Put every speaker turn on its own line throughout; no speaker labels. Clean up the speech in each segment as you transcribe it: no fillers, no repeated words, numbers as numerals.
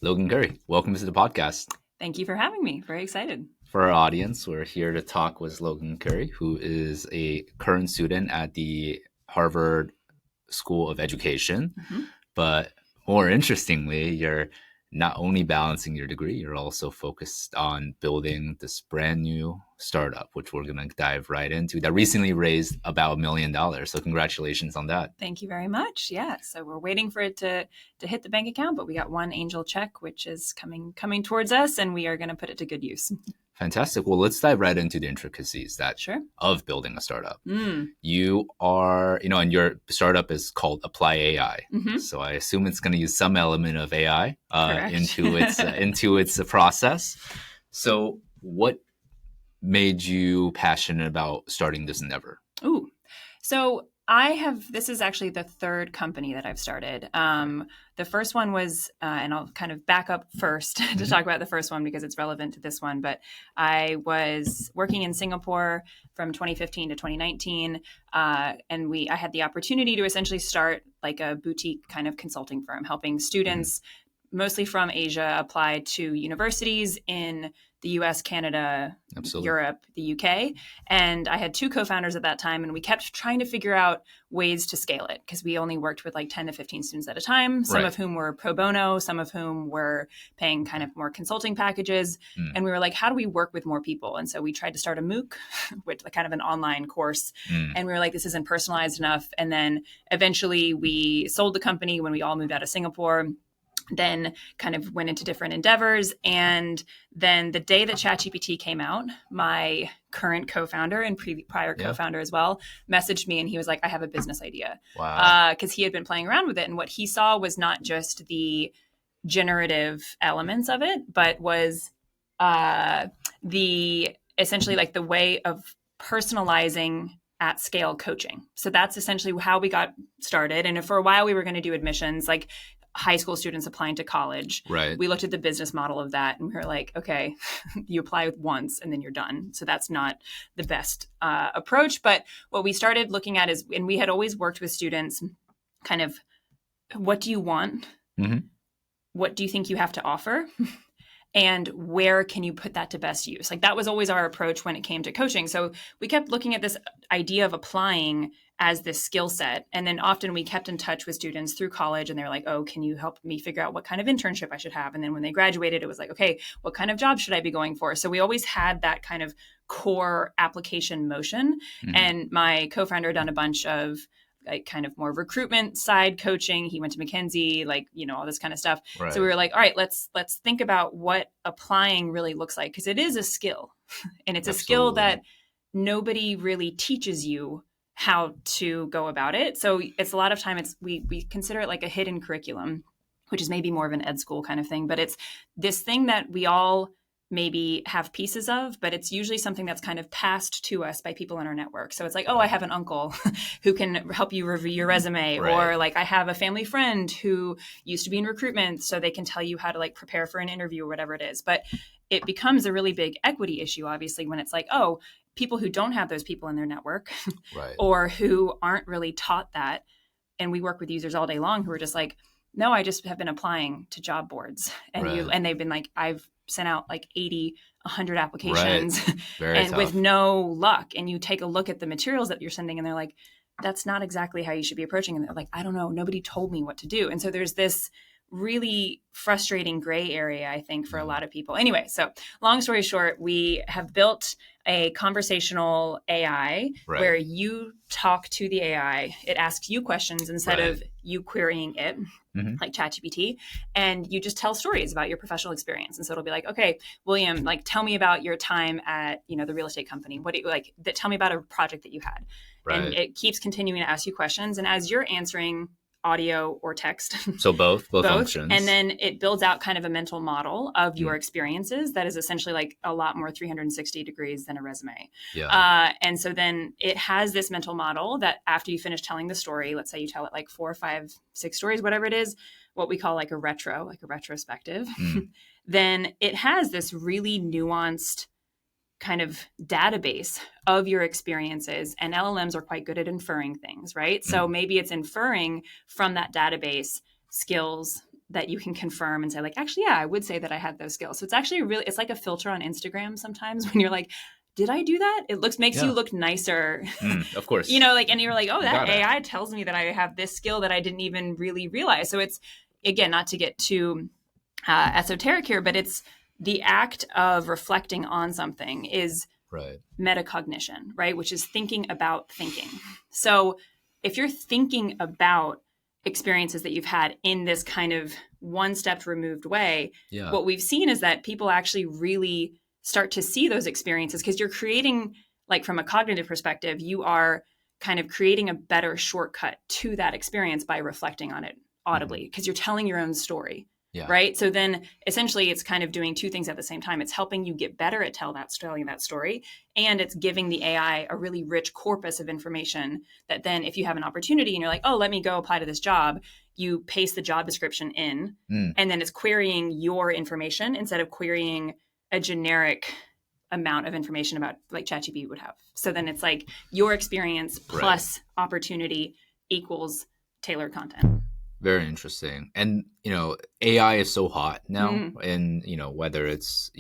Logan Currie, welcome to the podcast.
Thank you for having me. Very excited.
For our audience, we're here to talk with Logan Currie, who is a current student at the Harvard School of Education.
Mhm.
But more interestingly, you're not only balancing your degree, you're also focused on building this brand new startup, which we're going to dive right into, that recently raised about $1 million. So congratulations on that.
Thank you very much. Yeah. So we're waiting for it to hit the bank account, but we got one angel check, which is coming towards us, and we are going to put it to good use.
Fantastic. Well, let's dive right into the intricacies
Sure.
of building a startup. You are, and your startup is called ApplyAI.
Mhm.
So I assume it's going to use some element of AI
Correct.
into its process. So what made you passionate about starting this endeavor?
Ooh. So this is actually the third company that I've started. The first one was, and I'll kind of back up first to talk about the first one because it's relevant to this one, but I was working in Singapore from 2015 to 2019. And I had the opportunity to essentially start like a boutique kind of consulting firm, helping students mostly from Asia apply to universities in the US, Canada,
Absolutely.
Europe, the UK. And I had two co-founders at that time, and we kept trying to figure out ways to scale it because we only worked with like 10 to 15 students at a time, some of whom were pro bono, some of whom were paying kind of more consulting packages. And we were like, how do we work with more people? And so we tried to start a MOOC, which kind of an online course. And we were like, this isn't personalized enough. And then eventually we sold the company when we all moved out of Singapore. Then kind of went into different endeavors. And then the day that ChatGPT came out, my current co-founder and prior co-founder as well messaged me, and he was like, I have a business idea.
Wow.
Because he had been playing around with it. And what he saw was not just the generative elements of it, but was the essentially like the way of personalizing at scale coaching. So that's essentially how we got started. And for a while we were going to do admissions, like high school students applying to college.
Right.
We looked at the business model of that and we were like, okay, you apply once and then you're done. So that's not the best approach. But what we started looking at is, and we had always worked with students kind of, what do you want? What do you think you have to offer? And where can you put that to best use? Like that was always our approach when it came to coaching. So we kept looking at this idea of applying as this skill set. And then often we kept in touch with students through college and they were like, oh, can you help me figure out what kind of internship I should have? And then when they graduated, it was like, okay, what kind of job should I be going for? So we always had that kind of core application motion. And my co-founder had done a bunch of like kind of more recruitment side coaching. He went to McKinsey, like, all this kind of stuff.
Right.
So we were like, all right, let's think about what applying really looks like. Cause it is a skill and it's a skill that nobody really teaches you how to go about it. So it's a lot of time we consider it like a hidden curriculum, which is maybe more of an ed school kind of thing, but it's this thing that we all maybe have pieces of, but it's usually something that's kind of passed to us by people in our network. So it's like, oh, I have an uncle who can help you review your resume. Or like I have a family friend who used to be in recruitment, so they can tell you how to like prepare for an interview or whatever it is. But it becomes a really big equity issue, obviously, when it's like, oh, people who don't have those people in their network or who aren't really taught that. And we work with users all day long who are just like, no, I just have been applying to job boards. And they've been like, I've sent out like 80, 100 applications and tough. With no luck. And you take a look at the materials that you're sending and they're like, that's not exactly how you should be approaching. And they're like, I don't know, nobody told me what to do. And so there's this really frustrating gray area, I think, for a lot of people. Anyway, so long story short, we have built a conversational AI where you talk to the AI. It asks you questions instead of you querying it, like ChatGPT, and you just tell stories about your professional experience. And so it'll be like, okay, William, like tell me about your time at, the real estate company. What do you like? Tell me about a project that you had. And it keeps continuing to ask you questions. And as you're answering audio or text.
So both functions.
And then it builds out kind of a mental model of your experiences that is essentially like a lot more 360 degrees than a resume. And so then it has this mental model that after you finish telling the story, let's say you tell it like 4, 5, 6 stories, whatever it is, what we call like a retrospective, then it has this really nuanced kind of database of your experiences, and LLMs are quite good at inferring things, right? So maybe it's inferring from that database skills that you can confirm and say like, actually, yeah, I would say that I had those skills. So it's actually really, it's like a filter on Instagram sometimes when you're like, did I do that? It makes you look nicer.
Of course.
Like, and you're like, oh, that AI tells me that I have this skill that I didn't even really realize. So it's, again, not to get too esoteric here, but it's the act of reflecting on something is metacognition, right? Which is thinking about thinking. So if you're thinking about experiences that you've had in this kind of one step removed way, what we've seen is that people actually really start to see those experiences because you're creating, like from a cognitive perspective, you are kind of creating a better shortcut to that experience by reflecting on it audibly because you're telling your own story. Right. So then essentially it's kind of doing two things at the same time. It's helping you get better at telling that story. And it's giving the AI a really rich corpus of information that then if you have an opportunity and you're like, oh, let me go apply to this job, you paste the job description in and then it's querying your information instead of querying a generic amount of information about like ChatGPT would have. So then it's like your experience plus opportunity equals tailored content.
Very interesting. And, AI is so hot now and, whether it's,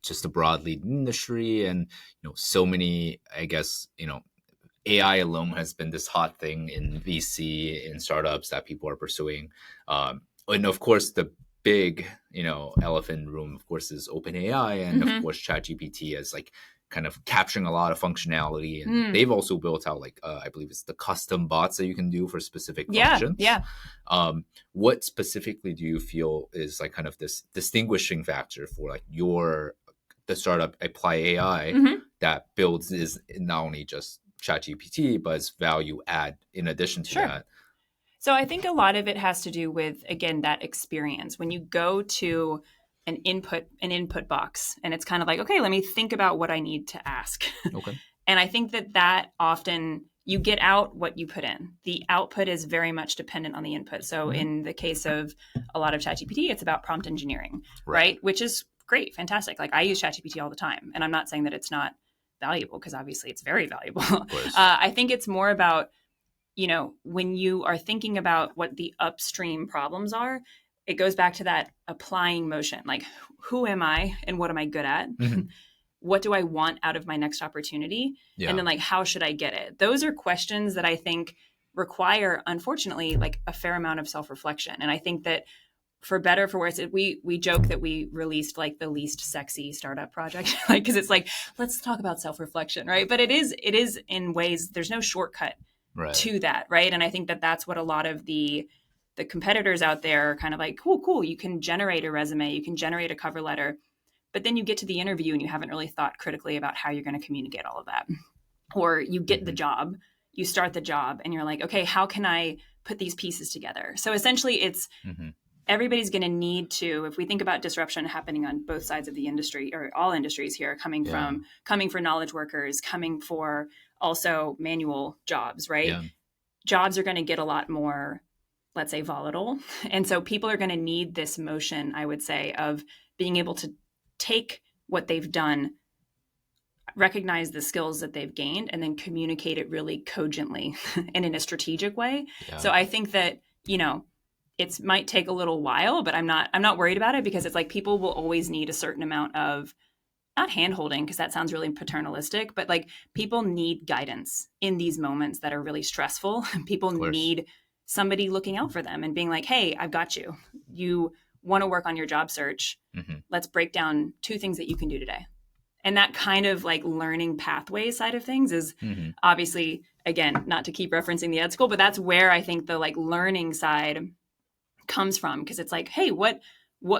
just the broad lead industry and, so many, I guess, AI alone has been this hot thing in VC, in startups that people are pursuing. And of course, the big, elephant in the room, of course, is OpenAI. And of course, ChatGPT is like kind of capturing a lot of functionality. And they've also built out like, I believe it's the custom bots that you can do for specific functions. What specifically do you feel is like kind of this distinguishing factor for like the startup ApplyAI that builds is not only just ChatGPT, but it's value add in addition to that?
So I think a lot of it has to do with, again, that experience. When you go to an input box and it's kind of like, okay, let me think about what I need to ask. And I think that often you get out what you put in. The output is very much dependent on the input. So in the case of a lot of ChatGPT, it's about prompt engineering, right? Which is great, fantastic. Like I use ChatGPT all the time. And I'm not saying that it's not valuable because obviously it's very valuable. I think it's more about, when you are thinking about what the upstream problems are, it goes back to that applying motion. Like, who am I and what am I good at? What do I want out of my next opportunity? And then like, how should I get it? Those are questions that I think require, unfortunately, like a fair amount of self-reflection. And I think that for better, for worse, we joke that we released like the least sexy startup project, like, cause it's like, let's talk about self-reflection. Right. But it is in ways, there's no shortcut to that. Right. And I think that that's what a lot of the competitors out there are kind of like, cool. You can generate a resume, you can generate a cover letter, but then you get to the interview and you haven't really thought critically about how you're going to communicate all of that. Or you get the job, you start the job and you're like, okay, how can I put these pieces together? So essentially it's, everybody's going to need to, if we think about disruption happening on both sides of the industry or all industries here, coming for knowledge workers, coming for also manual jobs, right? Jobs are going to get a lot more, let's say, volatile. And so people are going to need this motion, I would say, of being able to take what they've done, recognize the skills that they've gained, and then communicate it really cogently and in a strategic way. So I think that, it might take a little while, but I'm not worried about it because it's like people will always need a certain amount of, not hand-holding because that sounds really paternalistic, but like people need guidance in these moments that are really stressful. People need somebody looking out for them and being like, hey, I've got you. You want to work on your job search. Let's break down 2 things that you can do today. And that kind of like learning pathway side of things is obviously, again, not to keep referencing the ed school, but that's where I think the like learning side comes from, because it's like, hey, what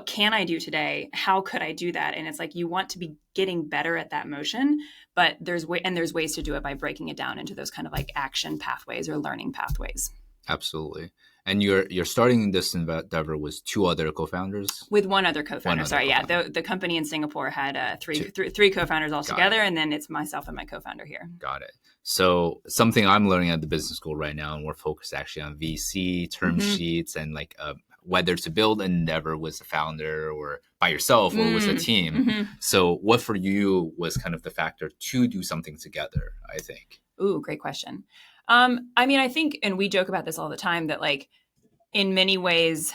can I do today? How could I do that? And it's like you want to be getting better at that motion, but there's ways to do it by breaking it down into those kind of like action pathways or learning pathways.
Absolutely. And you're starting this endeavor with 2 other co-founders?
With one other co-founder. The company in Singapore had three co-founders altogether, and then it's myself and my co-founder here.
Got it. So something I'm learning at the business school right now, and we're focused actually on VC, term sheets, and like whether to build an endeavor with a founder or by yourself or with a team. So what for you was kind of the factor to do something together, I think?
Ooh, great question. I mean, I think, and we joke about this all the time, that like in many ways,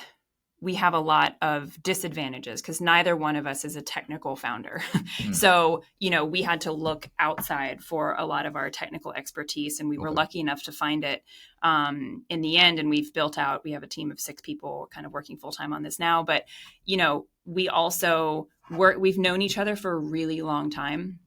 we have a lot of disadvantages because neither one of us is a technical founder.
Mm.
So, we had to look outside for a lot of our technical expertise, and we were lucky enough to find it in the end. And we have a team of 6 people kind of working full time on this now. But, we also we've known each other for a really long time.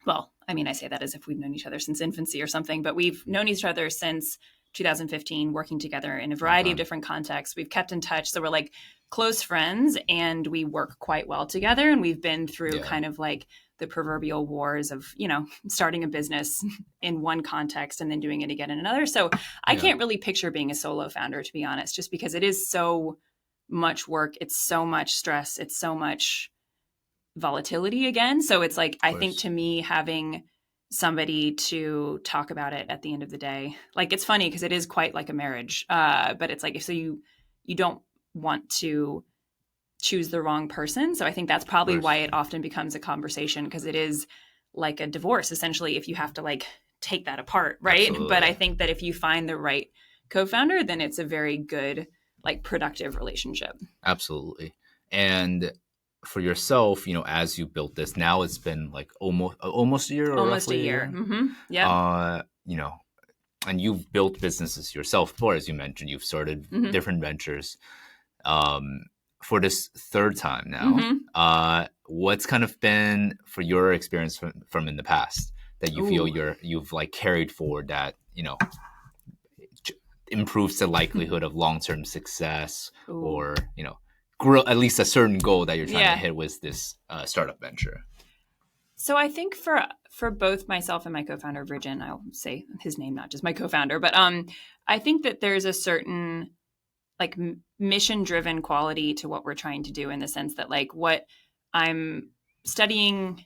Well, I mean, I say that as if we've known each other since infancy or something, but we've known each other since 2015, working together in a variety of different contexts. We've kept in touch. So we're like close friends, and we work quite well together. And we've been through kind of like the proverbial wars of, starting a business in one context and then doing it again in another. So I can't really picture being a solo founder, to be honest, just because it is so much work. It's so much stress. It's so much volatility again. So it's like, I think to me, having somebody to talk about it at the end of the day, like, it's funny because it is quite like a marriage. But it's like, so you don't want to choose the wrong person. So I think that's probably why it often becomes a conversation, because it is like a divorce, essentially, if you have to like take that apart. Right. Absolutely. But I think that if you find the right co-founder, then it's a very good, like, productive relationship.
Absolutely. And for yourself, as you built this, now it's been like almost a year, or
almost
roughly
a year. Mm-hmm. Yeah.
And you've built businesses yourself before, as you mentioned. You've started different ventures. For this third time now, what's kind of been, for your experience from in the past, that you feel you've like carried forward that improves the likelihood of long-term success, or grow at least a certain goal that you're trying to hit with this startup venture?
So I think for both myself and my co-founder, Virgin, I'll say his name, not just my co-founder, but I think that there's a certain like mission-driven quality to what we're trying to do, in the sense that like what I'm studying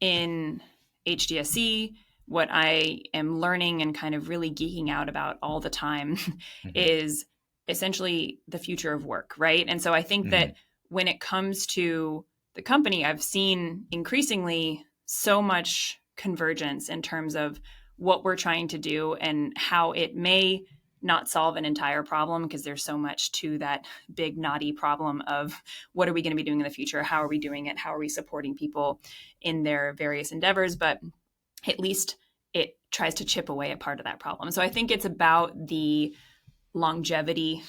in HDSC, what I am learning and kind of really geeking out about all the time is essentially the future of work, right? And so I think that when it comes to the company, I've seen increasingly so much convergence in terms of what we're trying to do and how it may not solve an entire problem, because there's so much to that big knotty problem of what are we going to be doing in the future? How are we doing it? How are we supporting people in their various endeavors? But at least it tries to chip away at part of that problem. So I think it's about the longevity,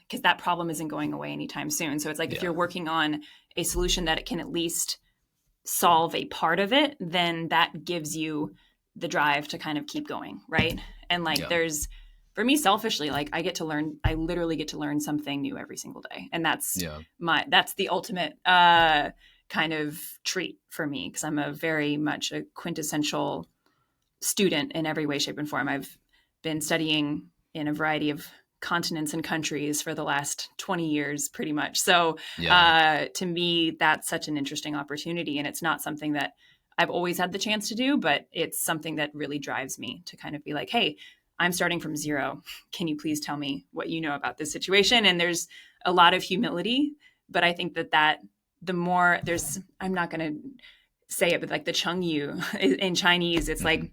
because that problem isn't going away anytime soon. So it's like if you're working on a solution that it can at least solve a part of it, then that gives you the drive to kind of keep going, right? And like there's, for me selfishly, like I literally get to learn something new every single day. And that's that's the ultimate kind of treat for me, because I'm a very much a quintessential student in every way, shape, and form. I've been studying in a variety of continents and countries for the last 20 years, pretty much. So to me, that's such an interesting opportunity. And it's not something that I've always had the chance to do, but it's something that really drives me to kind of be like, hey, I'm starting from zero. Can you please tell me what you know about this situation? And there's a lot of humility, but I think that the more I'm not going to say it, but like the Chengyu in Chinese, it's like,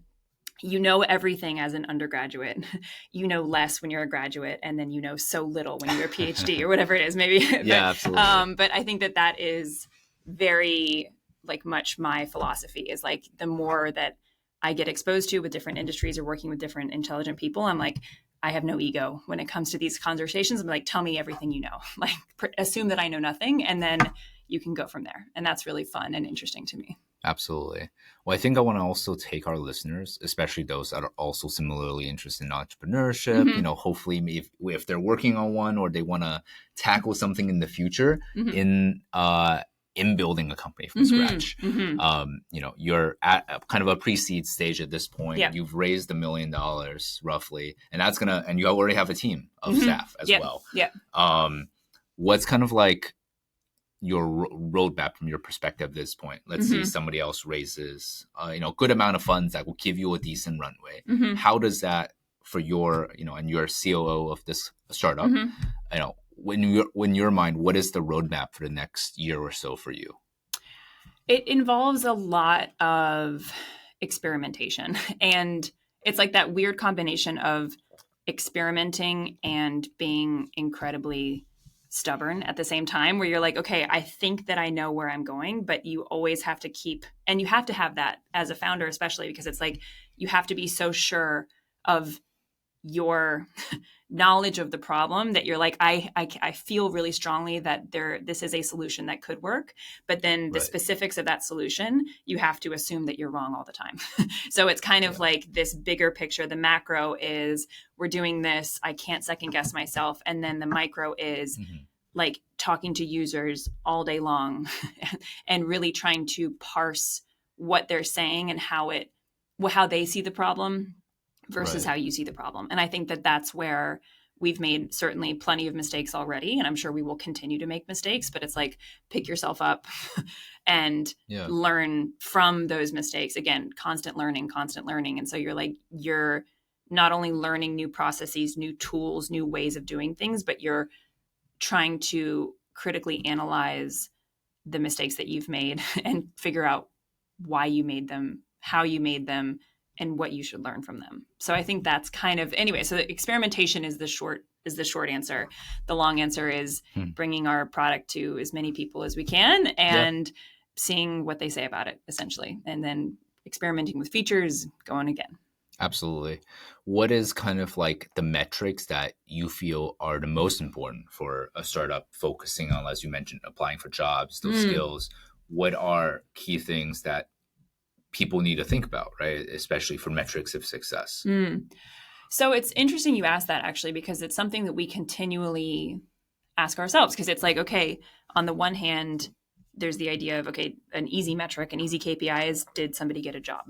you know everything as an undergraduate, you know less when you're a graduate, and then you know so little when you're a PhD or whatever it is, maybe.
Absolutely.
But I think that is very like much my philosophy, is like the more that I get exposed to with different industries or working with different intelligent people, I'm like, I have no ego when it comes to these conversations. I'm like, tell me everything you know, like assume that I know nothing, and then you can go from there. And that's really fun and interesting to me.
Absolutely. Well, I think I want to also take our listeners, especially those that are also similarly interested in entrepreneurship, hopefully if they're working on one, or they want to tackle something in the future in building a company from scratch. You're at kind of a pre-seed stage at this point. You've raised $1 million roughly, and and you already have a team of staff as well. What's kind of like your roadmap from your perspective at this point? Let's say somebody else raises a good amount of funds that will give you a decent runway. How does that, for your and you're COO of this startup, in your mind, what is the roadmap for the next year or so for you?
It involves a lot of experimentation, and it's like that weird combination of experimenting and being incredibly stubborn at the same time, where you're like, okay, I think that I know where I'm going, but you always have to keep, and you have to have that as a founder, especially because it's like, you have to be so sure of your knowledge of the problem that you're like, I feel really strongly that this is a solution that could work, but then the specifics of that solution, you have to assume that you're wrong all the time. So it's kind of like this bigger picture. The macro is, we're doing this, I can't second guess myself. And then the micro is like talking to users all day long and really trying to parse what they're saying and how they see the problem versus how you see the problem. And I think that that's where we've made certainly plenty of mistakes already. And I'm sure we will continue to make mistakes, but it's like, pick yourself up and learn from those mistakes. Again, constant learning. And so you're not only learning new processes, new tools, new ways of doing things, but you're trying to critically analyze the mistakes that you've made and figure out why you made them, how you made them, and what you should learn from them. So I think that's kind of, anyway, so the experimentation is the short answer. The long answer is bringing our product to as many people as we can and seeing what they say about it, essentially. And then experimenting with features, going again.
Absolutely. What is kind of like the metrics that you feel are the most important for a startup focusing on, as you mentioned, applying for jobs, those skills? What are key things that people need to think about, right? Especially for metrics of success.
So it's interesting you asked that, actually, because it's something that we continually ask ourselves, because it's like, okay, on the one hand, there's the idea of, okay, an easy metric, an easy KPI is, did somebody get a job,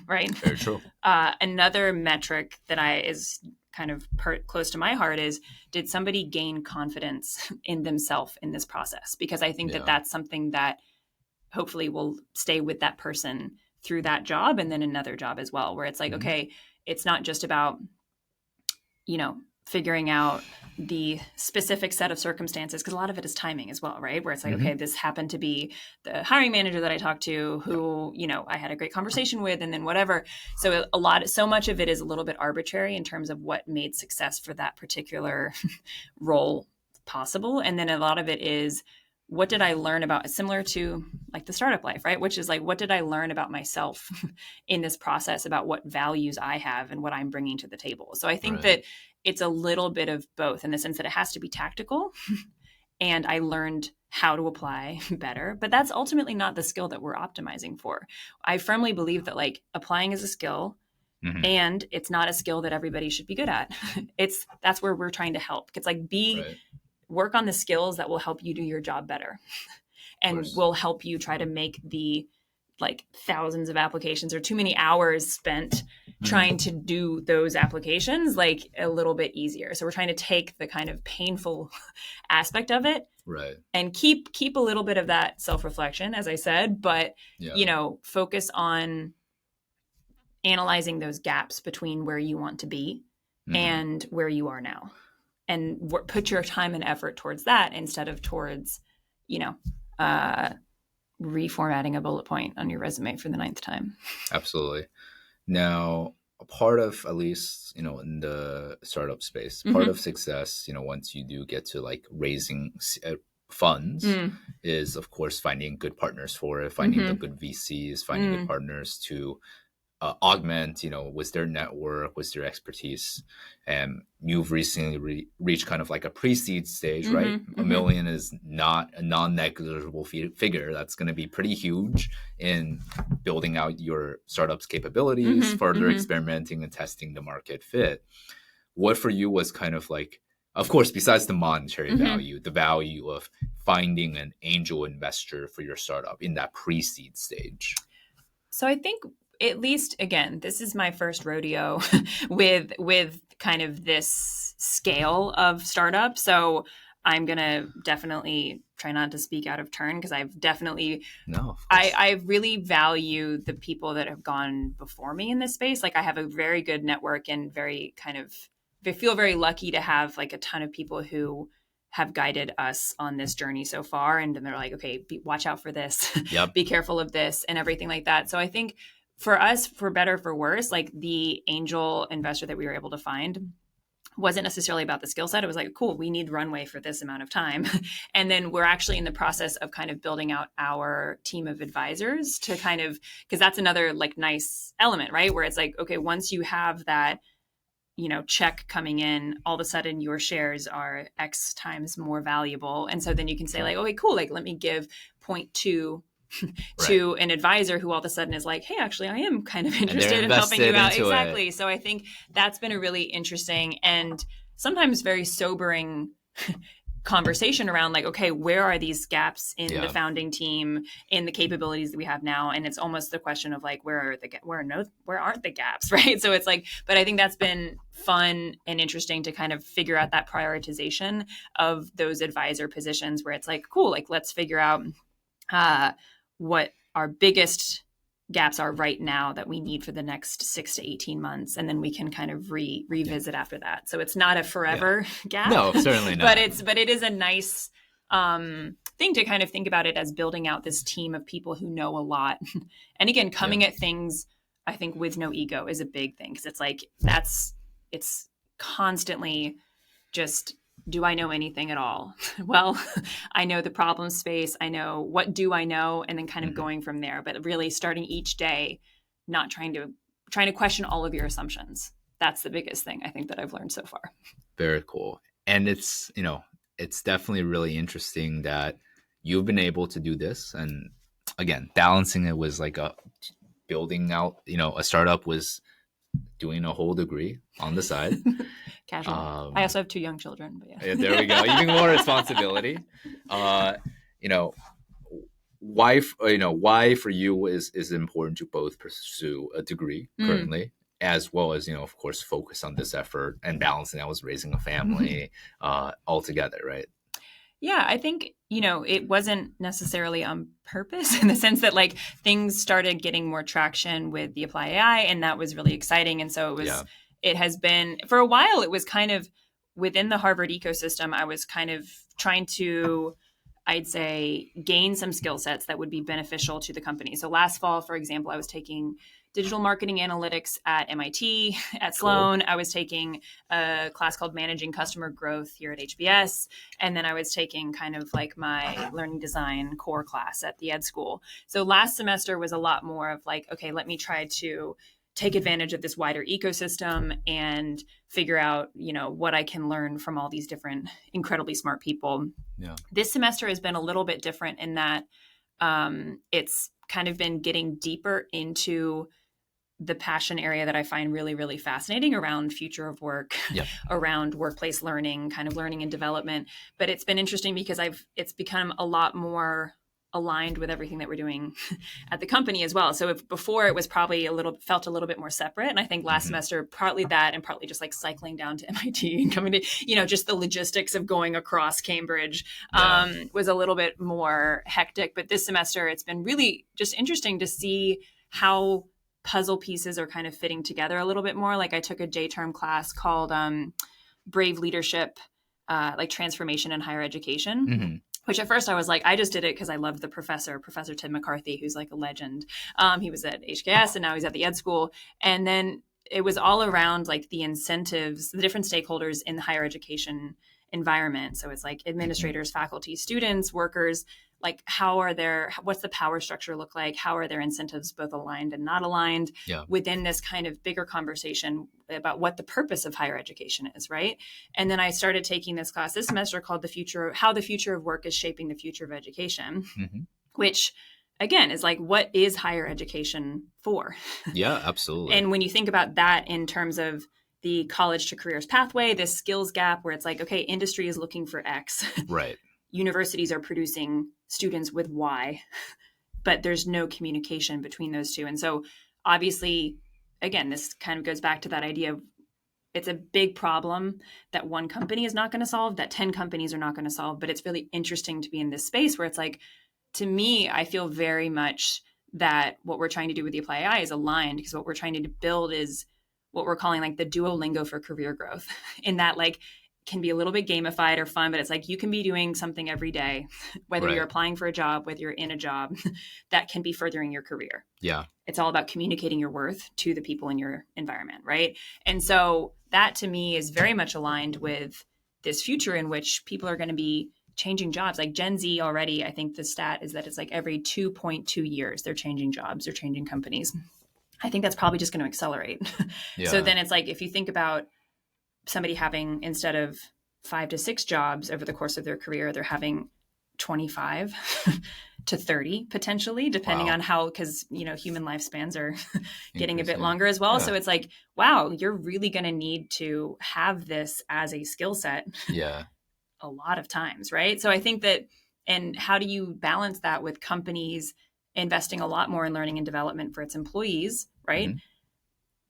right?
Very true.
Another metric that is kind of close to my heart is, did somebody gain confidence in themselves in this process? Because I think that that's something that hopefully will stay with that person through that job and then another job as well, where it's like, okay, it's not just about, figuring out the specific set of circumstances, because a lot of it is timing as well, right? Where it's like, okay, this happened to be the hiring manager that I talked to who, I had a great conversation with, and then whatever. So so much of it is a little bit arbitrary in terms of what made success for that particular role possible. And then a lot of it is, what did I learn about, similar to like the startup life, right? Which is like, what did I learn about myself in this process, about what values I have and what I'm bringing to the table? So I think that it's a little bit of both, in the sense that it has to be tactical and I learned how to apply better, but that's ultimately not the skill that we're optimizing for. I firmly believe that like applying is a skill, and it's not a skill that everybody should be good at. That's where we're trying to help. It's like work on the skills that will help you do your job better and will help you try to make the like thousands of applications or too many hours spent trying to do those applications like a little bit easier. So we're trying to take the kind of painful aspect of it and keep a little bit of that self-reflection, as I said, but focus on analyzing those gaps between where you want to be and where you are now. And put your time and effort towards that instead of towards, reformatting a bullet point on your resume for the 9th time.
Absolutely. Now, a part of, at least, in the startup space, part of success, once you do get to like raising funds is, of course, finding good partners for it, finding the good VCs, finding good partners to augment, with their network, with their expertise. And you've recently reached kind of like a pre-seed stage, right? $1 million is not a non-negligible figure. That's going to be pretty huge in building out your startup's capabilities, further experimenting and testing the market fit. What for you was kind of like, of course, besides the monetary value, the value of finding an angel investor for your startup in that pre-seed stage?
So I think, at least, again, this is my first rodeo with kind of this scale of startup. So I'm going to definitely try not to speak out of turn, because I've definitely, I really value the people that have gone before me in this space. Like, I have a very good network and I feel very lucky to have like a ton of people who have guided us on this journey so far. And then they're like, okay, watch out for this, be careful of this and everything like that. So I think for us, for better, for worse, like the angel investor that we were able to find wasn't necessarily about the skill set. It was like, cool, we need runway for this amount of time. And then we're actually in the process of kind of building out our team of advisors to kind of, because that's another like nice element, right? Where it's like, okay, once you have that, check coming in, all of a sudden your shares are X times more valuable. And so then you can say like, okay, cool, like let me give 0.2 to an advisor who all of a sudden is like, hey, actually, I am kind of interested in helping you out. Exactly. So I think that's been a really interesting and sometimes very sobering conversation around like, okay, where are these gaps in the founding team, in the capabilities that we have now? And it's almost the question of like, where aren't the gaps, right? So it's like, but I think that's been fun and interesting to kind of figure out that prioritization of those advisor positions where it's like, cool, like let's figure out what our biggest gaps are right now that we need for the next 6 to 18 months. And then we can kind of revisit after that. So it's not a forever gap.
No, certainly not.
But it is a nice thing to kind of think about it as building out this team of people who know a lot. And again, coming at things, I think with no ego is a big thing. Cause it's like, it's constantly just, do I know anything at all? Well, I know the problem space. I know what do I know, and then kind of going from there. But really starting each day, not trying to question all of your assumptions. That's the biggest thing I think that I've learned so far.
Very cool. And it's definitely really interesting that you've been able to do this. And again, balancing it was like building out, a startup was doing a whole degree on the side.
Casual. I also have 2 young children. But
yeah, there we go. Even more responsibility. Why for you is important to both pursue a degree currently, as well as of course focus on this effort and balancing that with raising a family all together, right?
Yeah, I think, it wasn't necessarily on purpose in the sense that like things started getting more traction with the ApplyAI, and that was really exciting. And so it has been for a while, it was kind of within the Harvard ecosystem. I was kind of trying to, I'd say, gain some skill sets that would be beneficial to the company. So last fall, for example, I was taking digital marketing analytics at MIT, at Sloan. Cool. I was taking a class called Managing Customer Growth here at HBS. And then I was taking kind of like my learning design core class at the ed school. So last semester was a lot more of like, okay, let me try to take advantage of this wider ecosystem and figure out, what I can learn from all these different incredibly smart people.
Yeah.
This semester has been a little bit different in that it's kind of been getting deeper into the passion area that I find really, really fascinating around future of work, around workplace learning, kind of learning and development. But it's been interesting because it's become a lot more aligned with everything that we're doing at the company as well. So if before it was probably felt a little bit more separate. And I think last semester, partly that and partly just like cycling down to MIT and coming to, just the logistics of going across Cambridge was a little bit more hectic. But this semester, it's been really just interesting to see how puzzle pieces are kind of fitting together a little bit more. Like I took a J-term class called Brave Leadership, like Transformation in Higher Education, which at first I was like, I just did it because I loved the Professor Tim McCarthy, who's like a legend. He was at HKS and now he's at the ed school. And then it was all around like the incentives, the different stakeholders in the higher education environment. So it's like administrators, faculty, students, workers, like what's the power structure look like? How are their incentives both aligned and not aligned within this kind of bigger conversation about what the purpose of higher education is, right? And then I started taking this class this semester called How the Future of Work is Shaping the Future of Education, which again is like, what is higher education for?
Yeah, absolutely.
And when you think about that in terms of the college to careers pathway, this skills gap where it's like, okay, industry is looking for X.
Right.
Universities are producing students with Y, but there's no communication between those two. And so obviously, again, this kind of goes back to that idea of it's a big problem that one company is not going to solve, that 10 companies are not going to solve. But it's really interesting to be in this space where it's like, to me, I feel very much that what we're trying to do with the ApplyAI is aligned, because what we're trying to build is what we're calling like the Duolingo for career growth, in that like can be a little bit gamified or fun, but it's like you can be doing something every day, whether you're applying for a job, whether you're in a job, that can be furthering your career.
Yeah.
It's all about communicating your worth to the people in your environment, right? And so that to me is very much aligned with this future in which people are going to be changing jobs. Like Gen Z already, I think the stat is that it's like every 2.2 years, they're changing jobs, they're changing companies. I think that's probably just going to accelerate.
Yeah.
So then it's like, if you think about somebody having, instead of 5 to 6 jobs over the course of their career, they're having 25 to 30 potentially, depending on how, because, you know, human lifespans are getting a bit longer as well. Yeah. So it's like, wow, you're really going to need to have this as a skill set.
Yeah.
A lot of times, right? So I think that, and how do you balance that with companies investing a lot more in learning and development for its employees, right? Mm-hmm.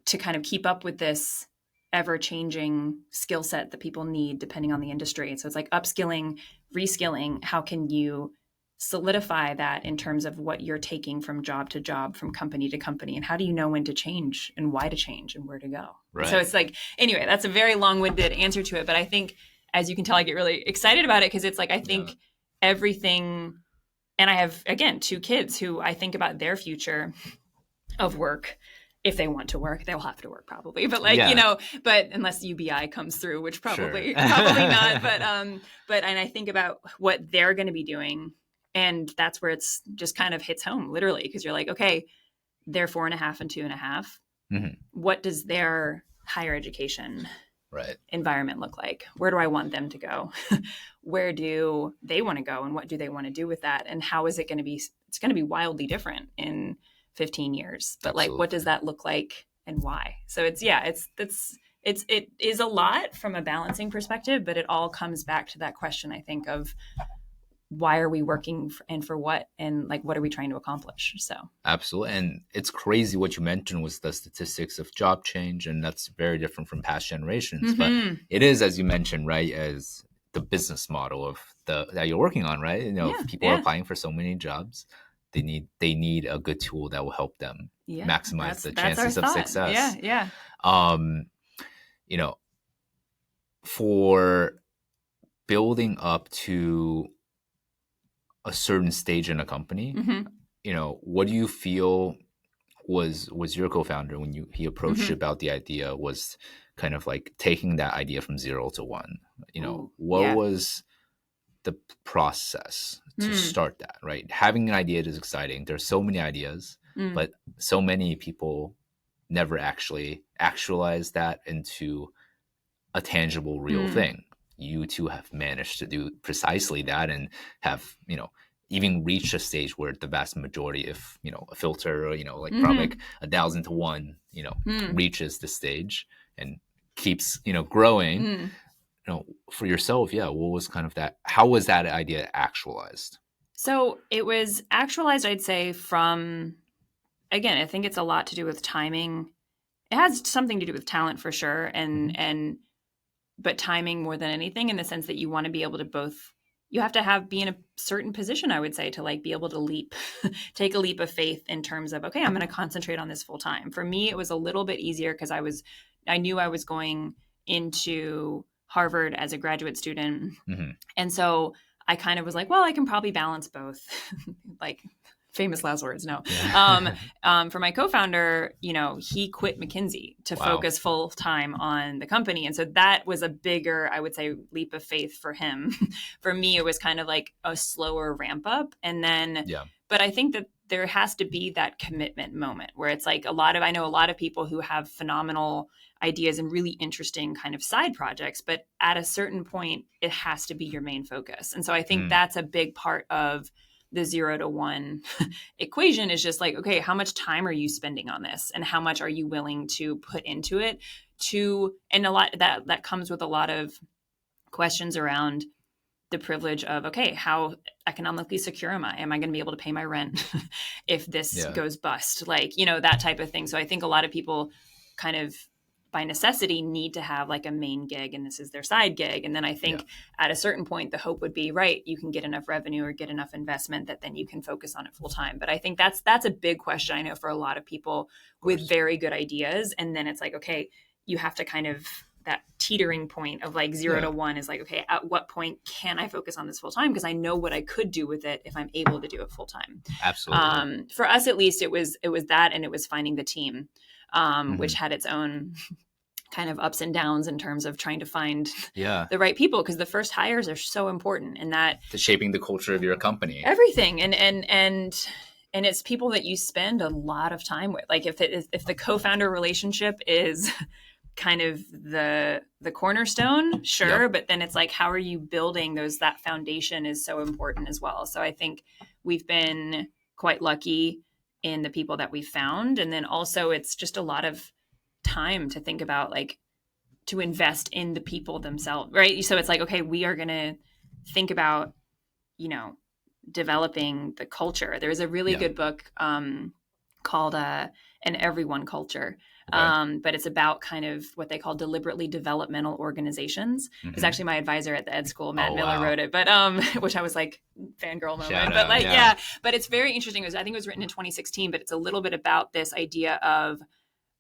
To kind of keep up with this ever-changing skill set that people need depending on the industry. So it's like upskilling, reskilling. How can you solidify that in terms of what you're taking from job to job, from company to company? And how do you know when to change and why to change and where to go? Right. So it's like, anyway, that's a very long-winded answer to it. But I think, as you can tell, I get really excited about it because it's like, I think everything, and I have, again, 2 kids who I think about their future of work. If they want to work, they'll have to work probably, but like, you know, but unless UBI comes through, which probably not, but, and I think about what they're going to be doing, and that's where it's just kind of hits home literally. Cause you're like, okay, they're 4.5 and 2.5. Mm-hmm. What does their higher education environment look like? Where do I want them to go? Where do they want to go? And what do they want to do with that? And how is it going to be? It's going to be wildly different in 15 years, but Absolutely. Like, what does that look like and why? So it is a lot from a balancing perspective, but it all comes back to that question, I think, of why are we working and for what, and like, what are we trying to accomplish? So
Absolutely. And it's crazy what you mentioned was the statistics of job change. And that's very different from past generations, mm-hmm. but it is, as you mentioned, right, as the business model of that you're working on, right? You know, if people are applying for so many jobs, they need a good tool that will help them maximize the chances of success.
Yeah.
You know, for building up to a certain stage in a company, mm-hmm. you know, what do you feel was your co-founder when he approached mm-hmm. you about the idea was kind of like taking that idea from 0 to 1? You know, what was the process to start that, right? Having an idea is exciting. There's so many ideas, but so many people never actually actualize that into a tangible, real thing. You two have managed to do precisely that and have, you know, even reached a stage where the vast majority, if, you know, a filter, you know, like mm-hmm. probably like 1,000 to 1, you know, reaches the stage and keeps, you know, growing. You know, for yourself, what was kind of that? How was that idea actualized?
So it was actualized, I'd say, from, again, I think it's a lot to do with timing. It has something to do with talent for sure, but timing more than anything, in the sense that you want to be able to you have to be in a certain position, I would say, to like be able to take a leap of faith in terms of, okay, I'm going to concentrate on this full time. For me, it was a little bit easier because I knew I was going into Harvard as a graduate student. Mm-hmm. And so I kind of was like, well, I can probably balance both. Like famous last words. No. Yeah. For my co-founder, you know, he quit McKinsey to focus full time on the company. And so that was a bigger, I would say, leap of faith for him. For me, it was kind of like a slower ramp up. And then, but I think that there has to be that commitment moment where it's like I know a lot of people who have phenomenal ideas and really interesting kind of side projects, but at a certain point, it has to be your main focus. And so I think that's a big part of the 0 to 1 equation, is just like, okay, how much time are you spending on this? And how much are you willing to put into it and a lot that comes with a lot of questions around the privilege of, okay, how economically secure am I? Am I going to be able to pay my rent if this goes bust? Like, you know, that type of thing. So I think a lot of people kind of by necessity need to have like a main gig, and this is their side gig. And then I think at a certain point, the hope would be, right, you can get enough revenue or get enough investment that then you can focus on it full time. But I think that's a big question, I know, for a lot of people with very good ideas. And then it's like, okay, you have to kind of, that teetering point of like 0 to 1 is like, okay, at what point can I focus on this full time? Because I know what I could do with it if I'm able to do it full time.
Absolutely.
For us, at least, it was that, and it was finding the team, which had its own kind of ups and downs in terms of trying to find
Yeah.
the right people, because the first hires are so important in that
To shaping the culture of your company.
Everything. And it's people that you spend a lot of time with. Like if the co-founder relationship is kind of the cornerstone, sure,
Yep.
but then it's like, how are you building that foundation is so important as well. So I think we've been quite lucky in the people that we found. And then also it's just a lot of time to think about, like, to invest in the people themselves, right? So it's like, okay, we are going to think about, developing the culture. There's a really good book called An Everyone Culture.
Okay.
But it's about kind of what they call deliberately developmental organizations.
Mm-hmm.
It's actually my advisor at the ed school, Matt Miller, wrote it, but which I was like, fangirl moment.
Shout
but
out,
like, yeah, but it's very interesting. I think it was written in 2016, but it's a little bit about this idea of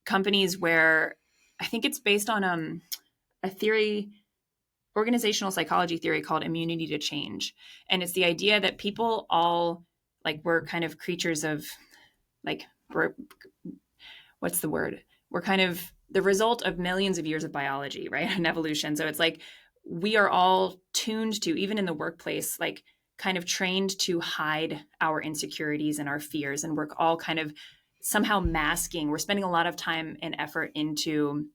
companies where I think it's based on a theory, organizational psychology theory called immunity to change. And it's the idea that people all, like, we're kind of creatures of, like, what's the word? We're kind of the result of millions of years of biology, right? And evolution. So it's like we are all tuned to, even in the workplace, like kind of trained to hide our insecurities and our fears. And we're all kind of somehow masking. We're spending a lot of time and effort into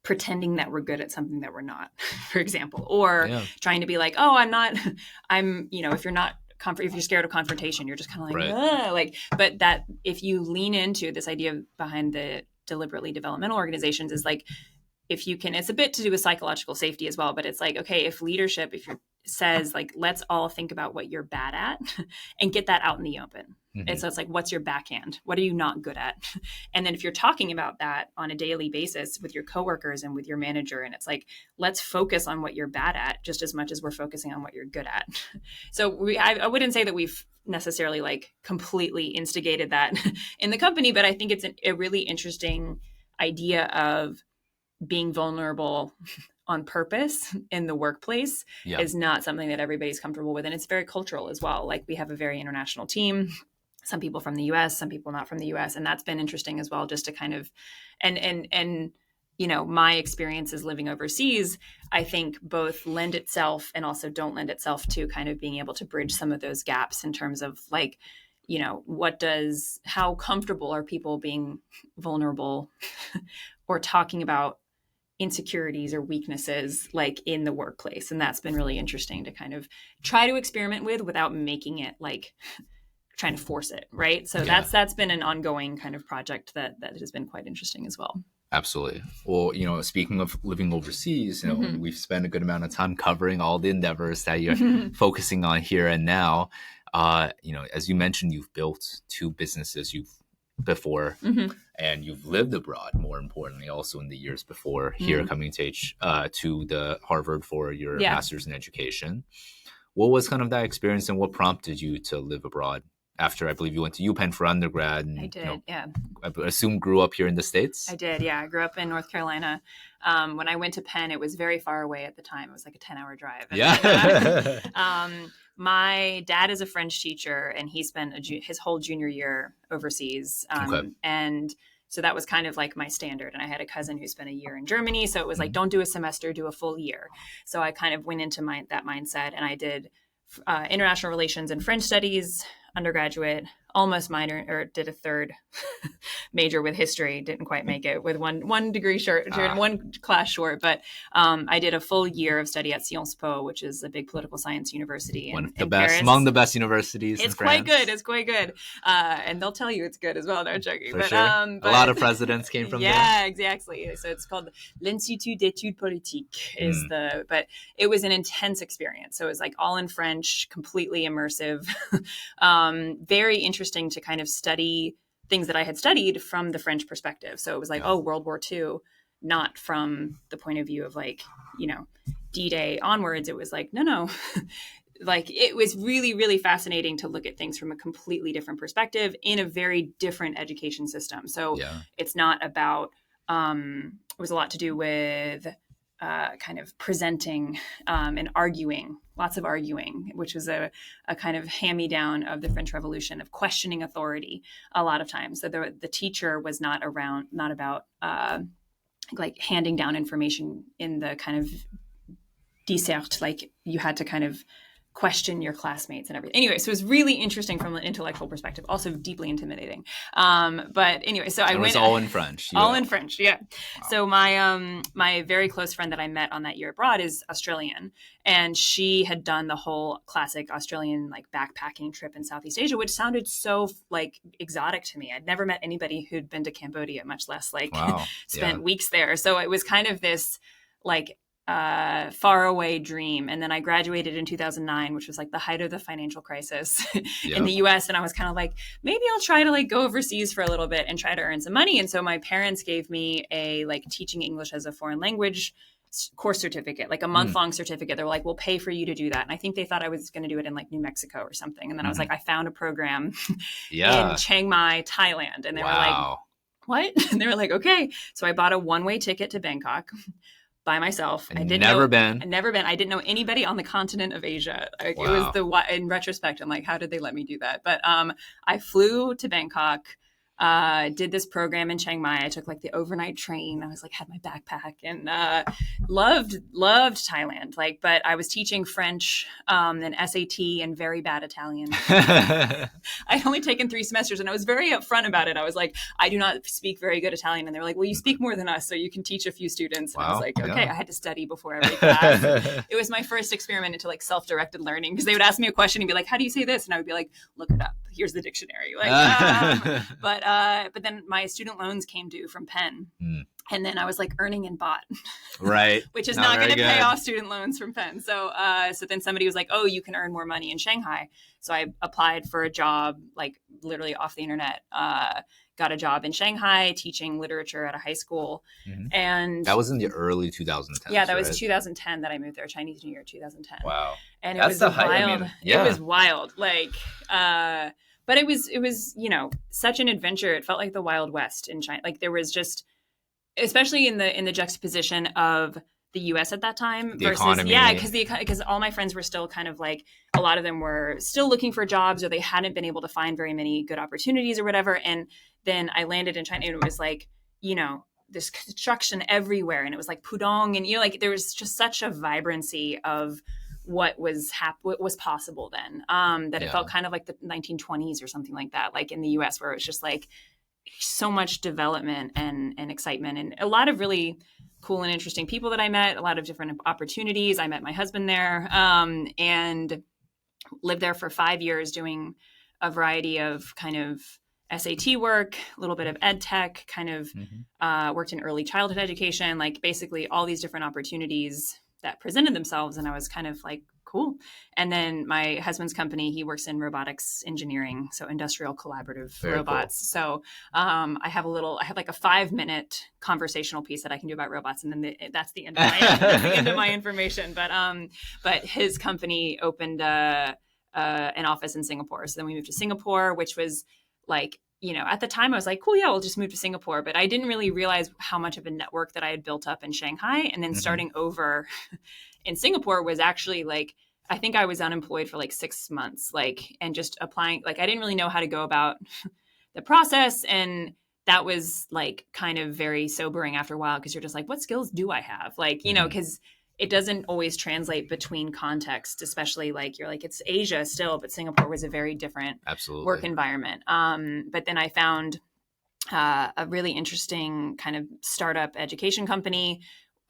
pretending that we're good at something that we're not, for example, or trying to be like, oh, if you're not, if you're scared of confrontation, you're just kind of like, right. But that if you lean into this idea behind the deliberately developmental organizations is like, if you can, it's a bit to do with psychological safety as well, but it's like, okay, if leadership, says like, let's all think about what you're bad at and get that out in the open. Mm-hmm. And so it's like, what's your backhand? What are you not good at? And then if you're talking about that on a daily basis with your coworkers and with your manager, and it's like, let's focus on what you're bad at just as much as we're focusing on what you're good at. So I wouldn't say that we've necessarily like completely instigated that in the company, but I think it's a really interesting idea of being vulnerable on purpose in the workplace is not something that everybody's comfortable with. And it's very cultural as well. Like we have a very international team, some people from the US, some people not from the US. And that's been interesting as well, just to kind of, and my experiences living overseas, I think both lend itself and also don't lend itself to kind of being able to bridge some of those gaps in terms of like, how comfortable are people being vulnerable or talking about insecurities or weaknesses like in the workplace. And that's been really interesting to kind of try to experiment with without making it like trying to force it. Right. So that's been an ongoing kind of project that has been quite interesting as well.
Absolutely. Well, speaking of living overseas, mm-hmm. we've spent a good amount of time covering all the endeavors that you're focusing on here and now. As you mentioned, you've built 2 businesses before, mm-hmm. and you've lived abroad, more importantly, also in the years before here, mm-hmm. coming to the Harvard for your master's in education. What was kind of that experience, and what prompted you to live abroad after, I believe you went to UPenn for undergrad? And,
I did,
I assume grew up here in the States?
I did, I grew up in North Carolina. When I went to Penn, it was very far away at the time. It was like a 10-hour drive. And, my dad is a French teacher, and he spent his whole junior year overseas. And so that was kind of like my standard. And I had a cousin who spent a year in Germany. So it was like, don't do a semester, do a full year. So I kind of went into that mindset, and I did international relations and French studies, undergraduate, almost minor, or did a third major with history, didn't quite make it with one degree short, one class short, but I did a full year of study at Sciences Po, which is a big political science university in Paris.
Among the best universities in France.
It's quite good. And they'll tell you it's good as well. No joking.
But a lot of presidents came from there.
Yeah, exactly. So it's called l'Institut d'études politiques but it was an intense experience. So it was like all in French, completely immersive, very interesting to kind of study things that I had studied from the French perspective. So it was like, World War II, not from the point of view of like, D-Day onwards. It was like, no. Like it was really, really fascinating to look at things from a completely different perspective in a very different education system. So it's not about, it was a lot to do with kind of presenting and arguing, lots of arguing, which was a kind of hand-me-down of the French Revolution, of questioning authority a lot of times. So the teacher was not about like handing down information in the kind of dissert, like you had to kind of question your classmates and everything. Anyway, so it was really interesting from an intellectual perspective, also deeply intimidating. But anyway, so I went.
It was all in French.
All in French, yeah. Wow. So my very close friend that I met on that year abroad is Australian, and she had done the whole classic Australian like backpacking trip in Southeast Asia, which sounded so like exotic to me. I'd never met anybody who'd been to Cambodia, much less like spent weeks there. So it was kind of this like faraway dream. And then I graduated in 2009, which was like the height of the financial crisis in the US. And I was kind of like, maybe I'll try to like go overseas for a little bit and try to earn some money. And so my parents gave me a like teaching English as a foreign language course certificate, like a month-long certificate. They were like, we'll pay for you to do that. And I think they thought I was going to do it in like New Mexico or something. And then I was like, I found a program in Chiang Mai, Thailand. And they were like, what? And they were like, okay. So I bought a one-way ticket to Bangkok by myself. I didn't
never
know,
been.
I'd never been. I didn't know anybody on the continent of Asia. It was in retrospect, I'm like, how did they let me do that? But I flew to Bangkok, did this program in Chiang Mai. I took like the overnight train. I was like, had my backpack and loved Thailand. Like, but I was teaching French and SAT and very bad Italian. I'd only taken 3 semesters and I was very upfront about it. I was like, I do not speak very good Italian. And they were like, well, you speak more than us, so you can teach a few students. And I was like, okay, I had to study before every class. It was my first experiment into like self-directed learning, because they would ask me a question and be like, how do you say this? And I would be like, look it up. Here's the dictionary. Like, but then my student loans came due from Penn. And then I was like earning in bot,
right?
Which is not going to pay off student loans from Penn. So then somebody was like, oh, you can earn more money in Shanghai. So I applied for a job, like literally off the internet, got a job in Shanghai teaching literature at a high school. And
that was in the early 2010s.
Yeah, that was 2010 that I moved there, Chinese New Year, 2010.
Wow.
And it was wild. I mean, It was wild. Like, but it was, you know, such an adventure. It felt like the Wild West in China. Like there was just, especially in the juxtaposition of the U.S. at that time versus economy. Because all my friends were still kind of like, a lot of them were still looking for jobs, or they hadn't been able to find very many good opportunities or whatever. And then I landed in China, and it was like, you know, there's construction everywhere, and it was like Pudong, and you know, like there was just such a vibrancy of what was possible then, that it felt kind of like the 1920s or something like that, like in the U.S., where it was just like so much development and excitement, and a lot of really cool and interesting people that I met, a lot of different opportunities. I met my husband there, and lived there for 5 years doing a variety of kind of SAT work, a little bit of ed tech, kind of worked in early childhood education, like basically all these different opportunities that presented themselves. And I was kind of like, cool. And then my husband's company, he works in robotics engineering, so industrial collaborative robots. Cool. So I have like a 5-minute conversational piece that I can do about robots, and then that's the end of my information. But his company opened an office in Singapore, so then we moved to Singapore, which was like, you know, at the time I was like, cool, yeah, we'll just move to Singapore. But I didn't really realize how much of a network that I had built up in Shanghai. And then starting over in Singapore was actually like, I think I was unemployed for like 6 months, like, and just applying, like, I didn't really know how to go about the process. And that was like kind of very sobering after a while, because you're just like, what skills do I have? Like, you know, because it doesn't always translate between contexts, especially like you're like, it's Asia still, but Singapore was a very different work environment. But then I found a really interesting kind of startup education company,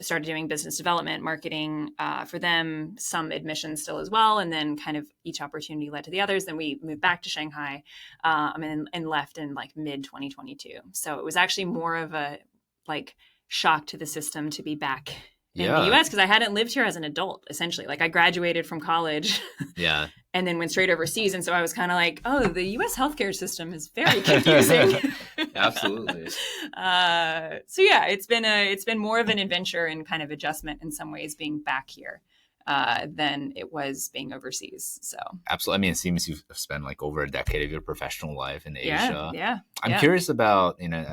started doing business development, marketing for them, some admissions still as well. And then kind of each opportunity led to the others. Then we moved back to Shanghai and left in like mid 2022. So it was actually more of a like shock to the system to be back in the US, because I hadn't lived here as an adult, essentially. Like I graduated from college and then went straight overseas. And so I was kind of like, oh, the US healthcare system is very confusing.
Absolutely.
So yeah, it's been more of an adventure and kind of adjustment in some ways being back here than it was being overseas. So
absolutely. I mean, it seems you've spent like over a decade of your professional life in Asia.
Yeah.
I'm curious about, you know,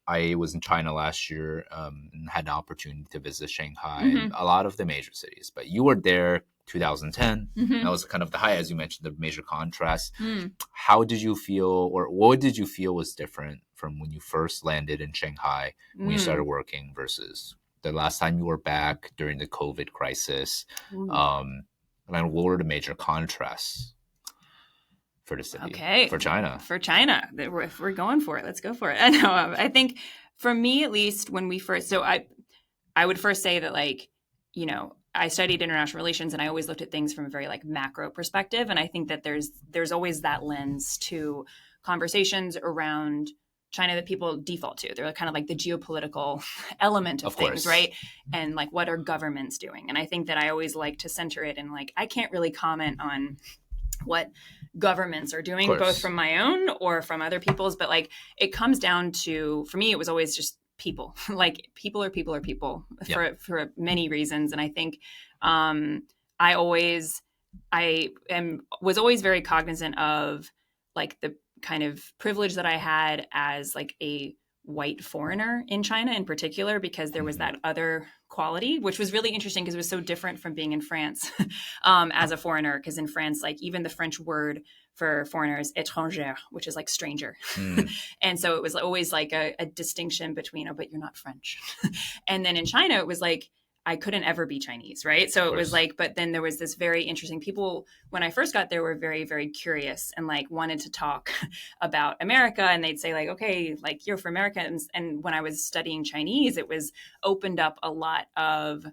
I was in China last year and had an opportunity to visit Shanghai and a lot of the major cities, but you were there 2010. That was kind of the high, as you mentioned, the major contrast. How did you feel, or what did you feel was different from when you first landed in Shanghai, when you started working, versus the last time you were back during the COVID crisis? And what were the major contrasts for the city,
Okay,
for China?
For China, if we're going for it, let's go for it. I know. I think for me, at least, when we first, so I would first say that, like, you know, I studied international relations, and I always looked at things from a very like macro perspective. And I think that there's always that lens to conversations around China that people default to. They're kind of like the geopolitical element of things, right? And like, what are governments doing? And I think that I always like to center it in, like, I can't really comment on what governments are doing, both from my own or from other people's, but like, it comes down to, for me, it was always just people. Like, people are people for many reasons. And I think I was always very cognizant of like the kind of privilege that I had as like a white foreigner in China in particular, because there was that other quality, which was really interesting because it was so different from being in France as a foreigner. Because in France, like, even the French word for foreigner is étranger, which is like stranger. And so it was always like a distinction between, oh, but you're not French. And then in China, it was like, I couldn't ever be Chinese, right? So it was like, but then there was this very interesting, people, when I first got there, were very, very curious and like wanted to talk about America. And they'd say like, okay, like, you're from America. And when I was studying Chinese, it was opened up a lot of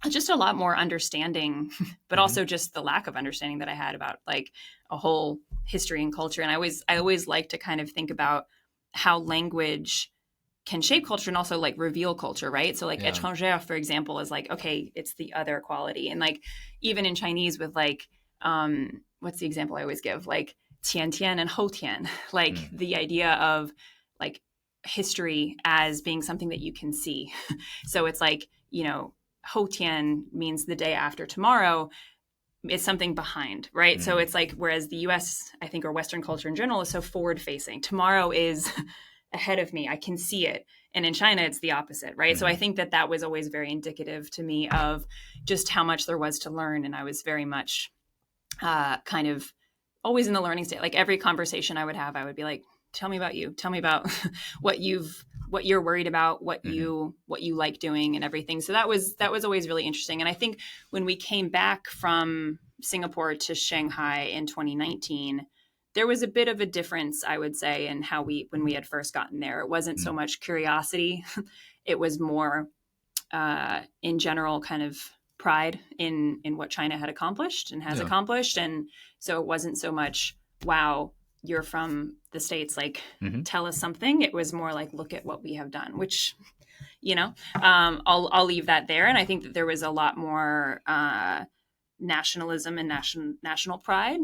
just a lot more understanding, but also just the lack of understanding that I had about like a whole history and culture. And I always like to kind of think about how language can shape culture and also like reveal culture, right? So like étranger, for example, is like, okay, it's the other quality. And like, even in Chinese with like, what's the example I always give? Like tian tian and hou tian, like the idea of like history as being something that you can see. So it's like, you know, hou tian means the day after tomorrow. It's something behind, right? So it's like, whereas the US, I think, or Western culture in general, is so forward facing. Tomorrow is ahead of me. I can see it. And in China, it's the opposite, right? So I think that was always very indicative to me of just how much there was to learn. And I was very much kind of always in the learning state. Like, every conversation I would have, I would be like, tell me about you. Tell me about what you're worried about, what you like doing and everything. So that was always really interesting. And I think when we came back from Singapore to Shanghai in 2019, there was a bit of a difference, I would say, in how when we had first gotten there. It wasn't so much curiosity. It was more, in general, kind of pride in what China had accomplished and has accomplished. And so it wasn't so much, wow, you're from the States, like, tell us something. It was more like, look at what we have done, which, you know, I'll leave that there. And I think that there was a lot more nationalism and national pride,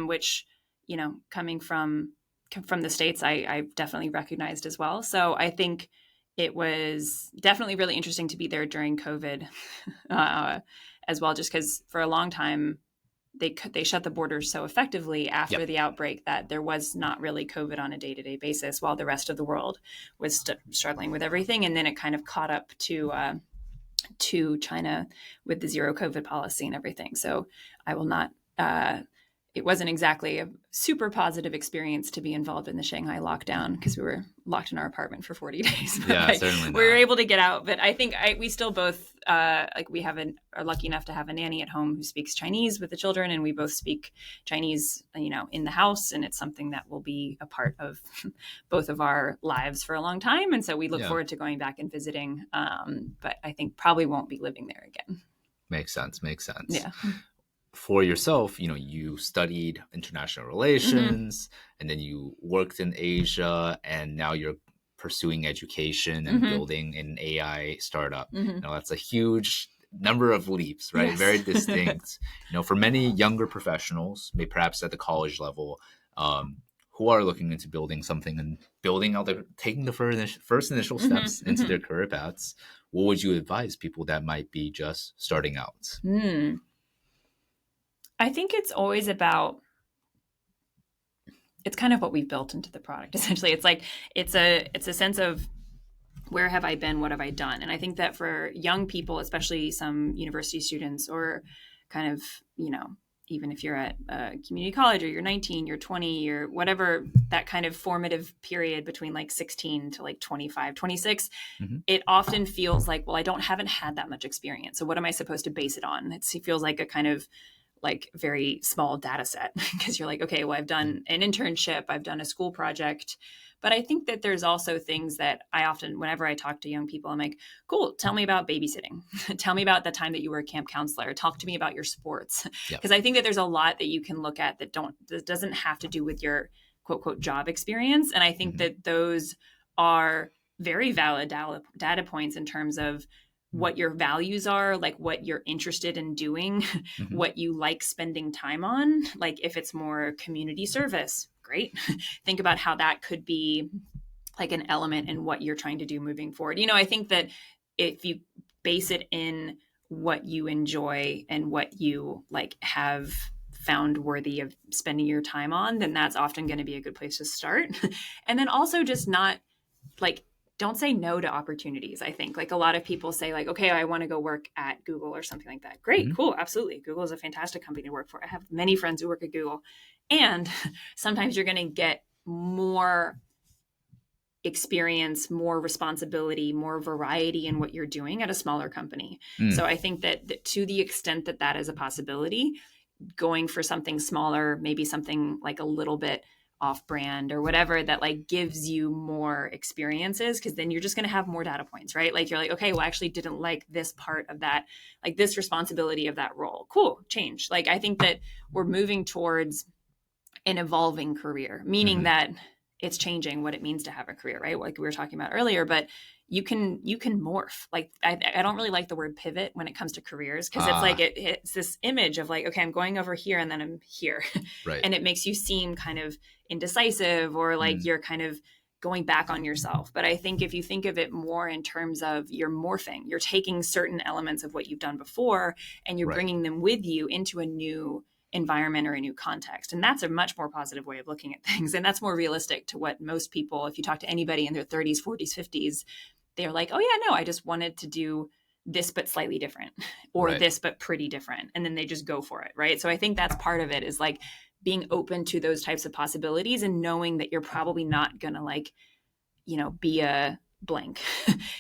which, you know, coming from the States, I definitely recognized as well. So I think it was definitely really interesting to be there during COVID as well, just because for a long time they shut the borders so effectively after the outbreak that there was not really COVID on a day-to-day basis, while the rest of the world was struggling with everything. And then it kind of caught up to China with the zero COVID policy and everything. So I will not it wasn't exactly a super positive experience to be involved in the Shanghai lockdown, because we were locked in our apartment for 40 days. But
certainly not.
We were able to get out. But I think we still both, we are lucky enough to have a nanny at home who speaks Chinese with the children, and we both speak Chinese, you know, in the house. And it's something that will be a part of both of our lives for a long time. And so we look forward to going back and visiting. But I think probably won't be living there again.
Makes sense.
Yeah.
For yourself, you know, you studied international relations, and then you worked in Asia, and now you're pursuing education and building an AI startup. You know, that's a huge number of leaps, right? Yes. Very distinct. You know, for many younger professionals, maybe perhaps at the college level, who are looking into building something and taking the first initial steps into their career paths, what would you advise people that might be just starting out?
I think it's always about, it's kind of what we've built into the product. Essentially, it's like, it's a sense of, where have I been? What have I done? And I think that for young people, especially some university students, or kind of, you know, even if you're at community college or you're 19, you're 20, or whatever, that kind of formative period between like 16 to like 25, 26,
Mm-hmm.
it often feels like, well, haven't had that much experience. So what am I supposed to base it on? It feels like a kind of like very small data set because you're like, okay, well, I've done an internship, I've done a school project. But I think that there's also things that I often, whenever I talk to young people, I'm like, cool, tell me about babysitting. Tell me about the time that you were a camp counselor. Talk to me about your sports.
Yep.
Because I think that there's a lot that you can look at that doesn't have to do with your quote, quote, job experience. And I think that those are very valid data points in terms of what your values are, like what you're interested in doing, what you like spending time on. Like if it's more community service, great. Think about how that could be like an element in what you're trying to do moving forward. I think that if you base it in what you enjoy and what you like have found worthy of spending your time on, then that's often going to be a good place to start. And then also just not like, don't say no to opportunities. I think like a lot of people say like, okay, I want to go work at Google or something like that. Great, cool, absolutely. Google is a fantastic company to work for. I have many friends who work at Google. And sometimes you're going to get more experience, more responsibility, more variety in what you're doing at a smaller company. So I think that to the extent that that is a possibility, going for something smaller, maybe something like a little bit off brand or whatever that like gives you more experiences, because then you're just going to have more data points, right? Like you're like, okay, well, I actually didn't like this part of that, like this responsibility of that role. Cool, change. Like I think that we're moving towards an evolving career, meaning that it's changing what it means to have a career, right? Like we were talking about earlier, but you can morph. Like I don't really like the word pivot when it comes to careers, because it's like it's this image of like, okay, I'm going over here and then I'm here.
Right.
And it makes you seem kind of indecisive or like you're kind of going back on yourself. But I think if you think of it more in terms of you're morphing, you're taking certain elements of what you've done before and you're bringing them with you into a new environment or a new context. And that's a much more positive way of looking at things. And that's more realistic to what most people, if you talk to anybody in their 30s, 40s, 50s, they're like, oh yeah, no, I just wanted to do this, but slightly different, or this, but pretty different. And then they just go for it. Right. So I think that's part of it, is like being open to those types of possibilities and knowing that you're probably not going to like, be a blank.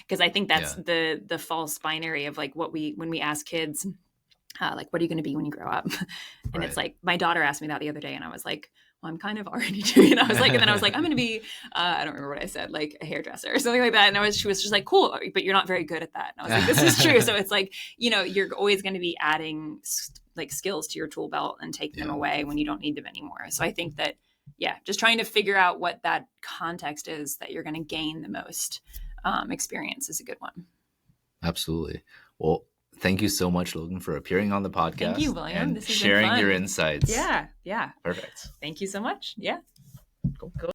Because I think that's the false binary of like when we ask kids, like, what are you going to be when you grow up? And it's like, my daughter asked me that the other day and I was like, well, I'm kind of already doing it. I was like, and then I was like, I'm going to be, I don't remember what I said, like a hairdresser or something like that. And she was just like, cool, but you're not very good at that. And I was like, this is true. So it's like, you're always going to be adding like skills to your tool belt and take them away when you don't need them anymore. So I think that, just trying to figure out what that context is that you're going to gain the most experience is a good one.
Absolutely. Well, thank you so much, Logan, for appearing on the podcast.
Thank you, William.
And
this has
sharing
been fun.
your insights.
Yeah.
Perfect.
Thank you so much. Yeah.